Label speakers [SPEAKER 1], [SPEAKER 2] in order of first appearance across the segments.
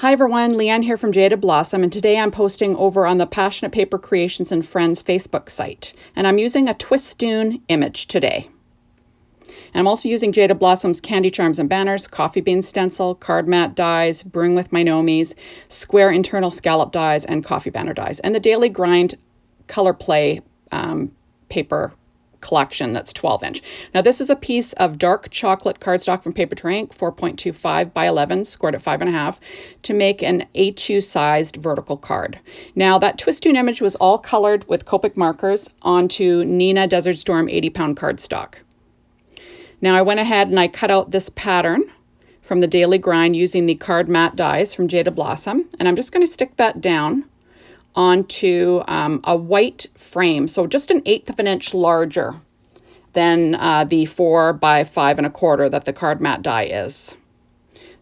[SPEAKER 1] Hi everyone, Leanne here from Jaded Blossom, and today I'm posting over on the Passionate Paper Creations and Friends Facebook site, and I'm using a Twistoon image today. And I'm also using Jaded Blossom's Candy Charms and Banners, Coffee Bean Stencil, Card Mat Dies, Brewing with my Gnomies, Square Internal Scallop Dies, and Coffee Banner Dies, and the Daily Grind Color Play paper collection that's 12-inch. Now this is a piece of dark chocolate cardstock from Paper Tray Ink, 4.25 by 11, scored at 5.5, to make an A2 sized vertical card. Now that Twistoon image was all colored with Copic markers onto Neenah Desert Storm 80-pound cardstock. Now I went ahead and I cut out this pattern from the Daily Grind using the Card Mat Dies from Jaded Blossom, and I'm just going to stick that down onto a white frame, so just an 1/8 of an inch larger than the 4 by 5.25 that the Card Mat die is.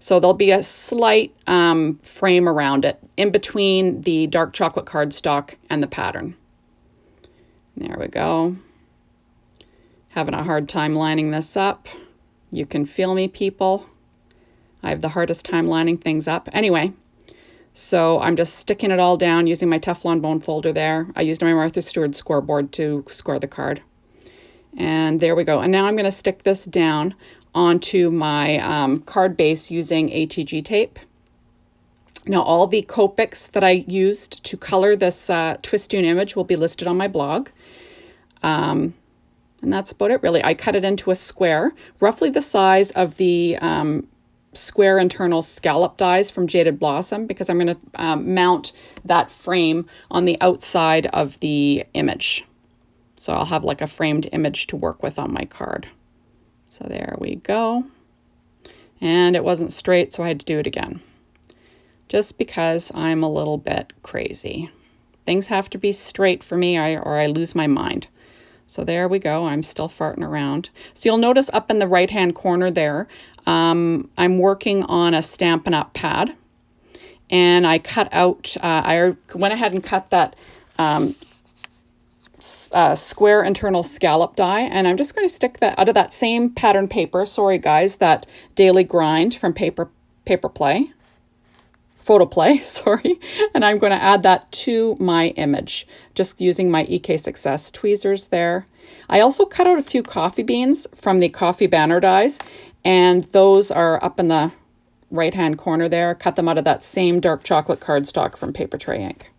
[SPEAKER 1] So there'll be a slight frame around it in between the dark chocolate cardstock and the pattern. There we go. Having a hard time lining this up. You can feel me, people. I have the hardest time lining things up. Anyway, so I'm just sticking it all down using my Teflon bone folder there. I used my Martha Stewart scoreboard to score the card. And there we go. And now I'm going to stick this down onto my card base using ATG tape. Now all the Copics that I used to color this Twistoon image will be listed on my blog. And that's about it really. I cut it into a square, roughly the size of the Square Internal Scallop dies from Jaded Blossom, because I'm going to mount that frame on the outside of the image. So I'll have like a framed image to work with on my card. So there we go. And it wasn't straight, so I had to do it again. Just because I'm a little bit crazy. Things have to be straight for me or I lose my mind. So there we go. I'm still farting around. So you'll notice up in the right-hand corner there, I'm working on a Stampin' Up pad. And I cut out, I went ahead and cut that Square Internal Scallop die. And I'm just going to stick that out of that same pattern paper. Sorry guys, that Daily Grind from Photo Play, sorry. And I'm going to add that to my image, just using my EK Success tweezers there. I also cut out a few coffee beans from the Coffee Banner dies, and those are up in the right-hand corner there. Cut them out of that same dark chocolate cardstock from Paper Tray Ink.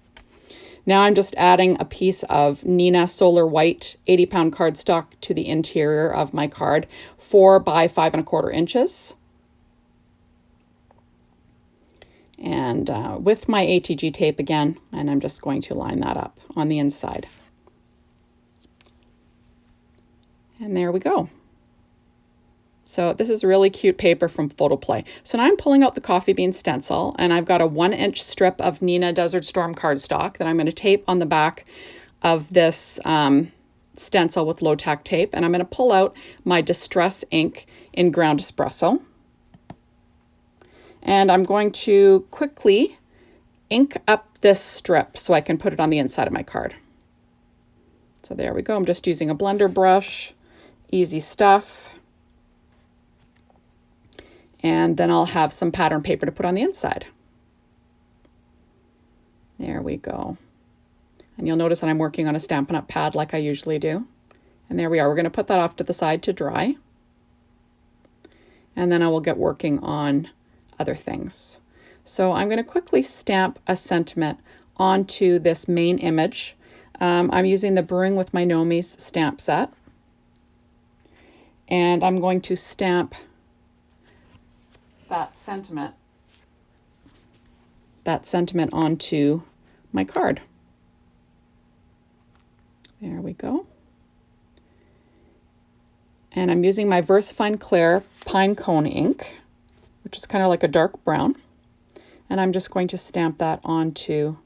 [SPEAKER 1] Now I'm just adding a piece of Neenah Solar White 80-pound cardstock to the interior of my card, 4 by 5.25 inches. And with my ATG tape again, and I'm just going to line that up on the inside. And there we go. So this is really cute paper from Photo Play. So now I'm pulling out the coffee bean stencil, and I've got a 1-inch strip of Neenah Desert Storm cardstock that I'm going to tape on the back of this stencil with low-tack tape. And I'm going to pull out my Distress ink in Ground Espresso. And I'm going to quickly ink up this strip so I can put it on the inside of my card. So there we go. I'm just using a blender brush. Easy stuff. And then I'll have some pattern paper to put on the inside. There we go. And you'll notice that I'm working on a Stampin' Up pad like I usually do. And there we are. We're going to put that off to the side to dry. And then I will get working on other things. So I'm going to quickly stamp a sentiment onto this main image. I'm using the Brewing with my Gnomies stamp set. And I'm going to stamp that sentiment onto my card. There we go. And I'm using my VersaFine Clair Pine Cone ink, which is kind of like a dark brown. And I'm just going to stamp that onto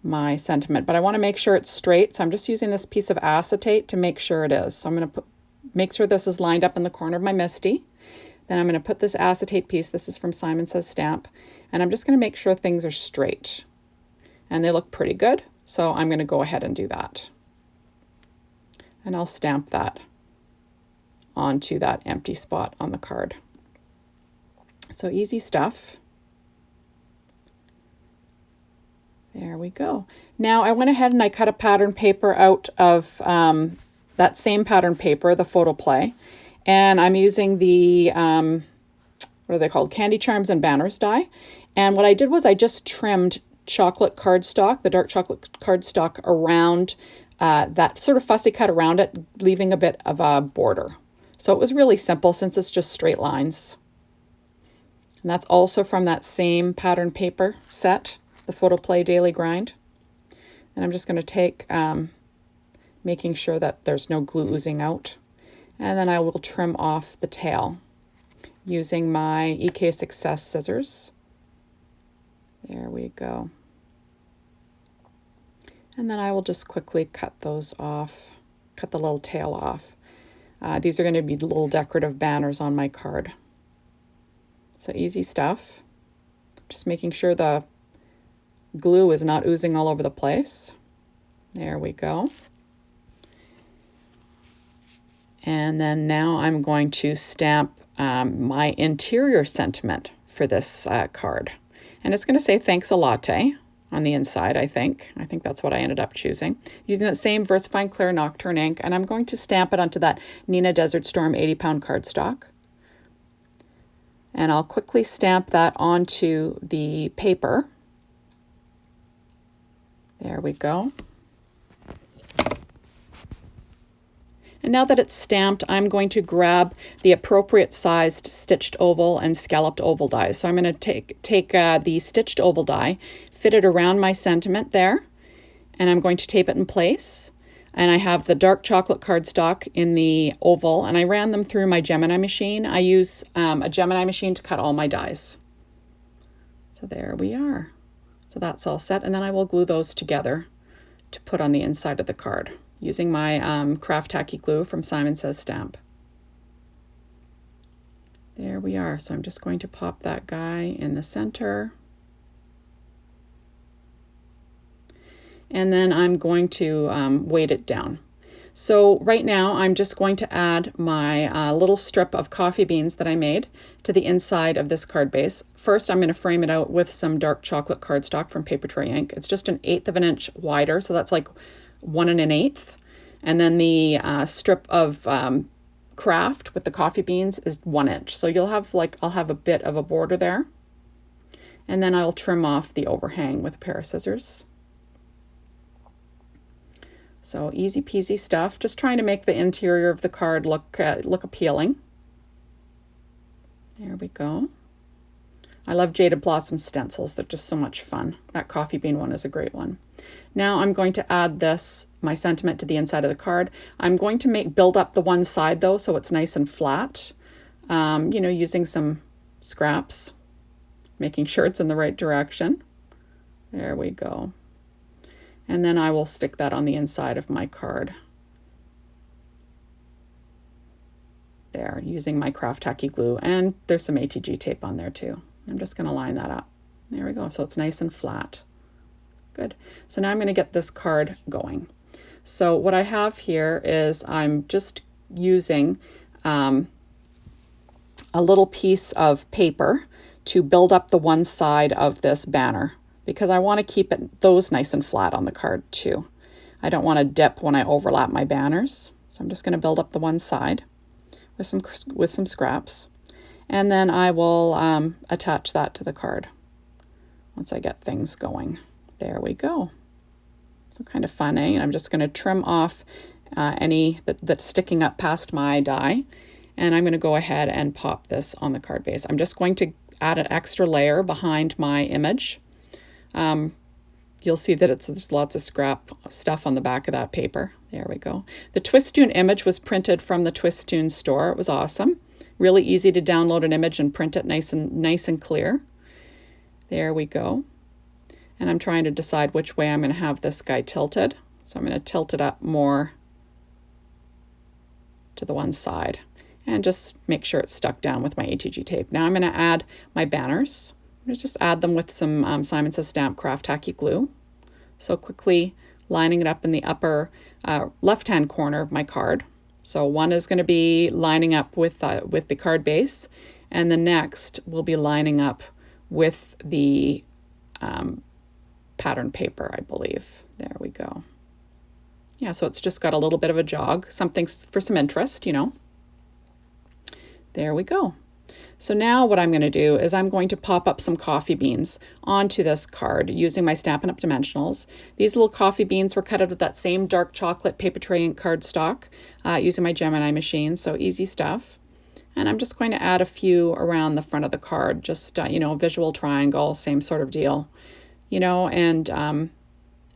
[SPEAKER 1] my sentiment. But I want to make sure it's straight, so I'm just using this piece of acetate to make sure it is. So I'm going to make sure this is lined up in the corner of my Misty. Then I'm going to put this acetate piece, this is from Simon Says Stamp, and I'm just going to make sure things are straight. And they look pretty good, so I'm going to go ahead and do that. And I'll stamp that onto that empty spot on the card. So easy stuff. There we go. Now I went ahead and I cut a pattern paper out of that same pattern paper, the photo play, and I'm using the, what are they called? Candy Charms and Banners die. And what I did was I just trimmed chocolate cardstock, the dark chocolate cardstock around that sort of fussy cut around it, leaving a bit of a border. So it was really simple since it's just straight lines. And that's also from that same pattern paper set, the Photo Play Daily Grind. And I'm just going to take, making sure that there's no glue oozing out. And then I will trim off the tail using my EK Success scissors. There we go. And then I will just quickly cut those off, cut the little tail off. These are going to be little decorative banners on my card. So easy stuff. Just making sure the glue is not oozing all over the place. There we go. And then now I'm going to stamp my interior sentiment for this card. And it's going to say thanks a latte on the inside, I think. I think that's what I ended up choosing. Using that same VersaFine Clear Nocturne ink, and I'm going to stamp it onto that Nina Desert Storm 80-pound cardstock. And I'll quickly stamp that onto the paper. There we go. And now that it's stamped, I'm going to grab the appropriate sized stitched oval and scalloped oval dies. So I'm going to take the stitched oval die, fit it around my sentiment there, and I'm going to tape it in place. And I have the dark chocolate cardstock in the oval, and I ran them through my Gemini machine. I use a Gemini machine to cut all my dies. So there we are. So that's all set, and then I will glue those together to put on the inside of the card, using my craft tacky glue from Simon Says Stamp. There we are. So I'm just going to pop that guy in the center. And then I'm going to weight it down. So right now I'm just going to add my little strip of coffee beans that I made to the inside of this card base. First, I'm going to frame it out with some dark chocolate cardstock from Paper Tray Ink. It's just 1/8 of an inch wider, so that's like 1 1/8. And then the strip of craft with the coffee beans is 1 inch. So you'll have I'll have a bit of a border there. And then I'll trim off the overhang with a pair of scissors. So easy peasy stuff, just trying to make the interior of the card look appealing. There we go. I love Jaded Blossom stencils, they're just so much fun. That coffee bean one is a great one. Now I'm going to add my sentiment to the inside of the card. I'm going to build up the one side though, so it's nice and flat. You know, using some scraps, making sure it's in the right direction. There we go. And then I will stick that on the inside of my card. There, using my craft tacky glue, and there's some ATG tape on there too. I'm just going to line that up. There we go, so it's nice and flat. Good. So now I'm going to get this card going. So what I have here is I'm just using a little piece of paper to build up the one side of this banner, because I want to keep those nice and flat on the card too. I don't want to dip when I overlap my banners. So I'm just going to build up the one side with some scraps. And then I will attach that to the card once I get things going. There we go. So kind of fun, eh? And I'm just going to trim off any that's sticking up past my die. And I'm going to go ahead and pop this on the card base. I'm just going to add an extra layer behind my image. You'll see that there's lots of scrap stuff on the back of that paper. There we go. The Twistoon image was printed from the Twistoon store. It was awesome. Really easy to download an image and print it nice and clear. There we go. And I'm trying to decide which way I'm going to have this guy tilted. So I'm going to tilt it up more to the one side and just make sure it's stuck down with my ATG tape. Now I'm going to add my banners. I'm going to just add them with some Simon Says Stamp craft tacky glue. So quickly lining it up in the upper left-hand corner of my card. So one is going to be lining up with the card base, and the next will be lining up with the pattern paper, I believe. There we go. Yeah, so it's just got a little bit of a jog, something for some interest, you know. There we go. So now what I'm going to do is I'm going to pop up some coffee beans onto this card using my Stampin' Up! Dimensionals. These little coffee beans were cut out of that same dark chocolate paper tray ink cardstock using my Gemini machine, so easy stuff. And I'm just going to add a few around the front of the card, just, you know, visual triangle, same sort of deal, you know, and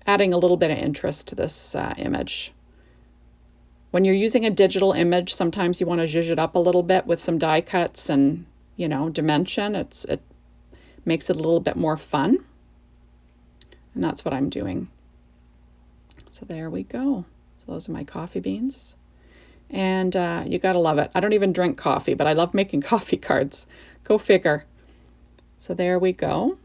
[SPEAKER 1] adding a little bit of interest to this image. When you're using a digital image, sometimes you want to zhuzh it up a little bit with some die cuts and, you know, dimension. It makes it a little bit more fun. And that's what I'm doing. So there we go. So those are my coffee beans. And you gotta love it. I don't even drink coffee, but I love making coffee cards. Go figure. So there we go.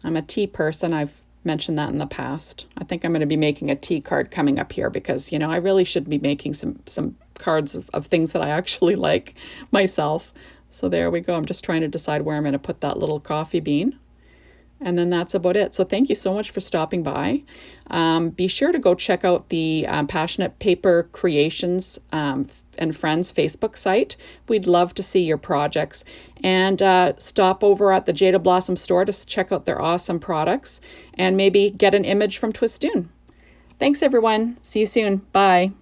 [SPEAKER 1] I'm a tea person. I've mentioned that in the past. I think I'm going to be making a tea card coming up here because, you know, I really should be making some cards of things that I actually like myself. So there we go. I'm just trying to decide where I'm going to put that little coffee bean. And then that's about it. So thank you so much for stopping by. Be sure to go check out the Passionate Paper Creations and Friends Facebook site. We'd love to see your projects. And stop over at the Jaded Blossom store to check out their awesome products and maybe get an image from Twistoon. Thanks, everyone. See you soon. Bye.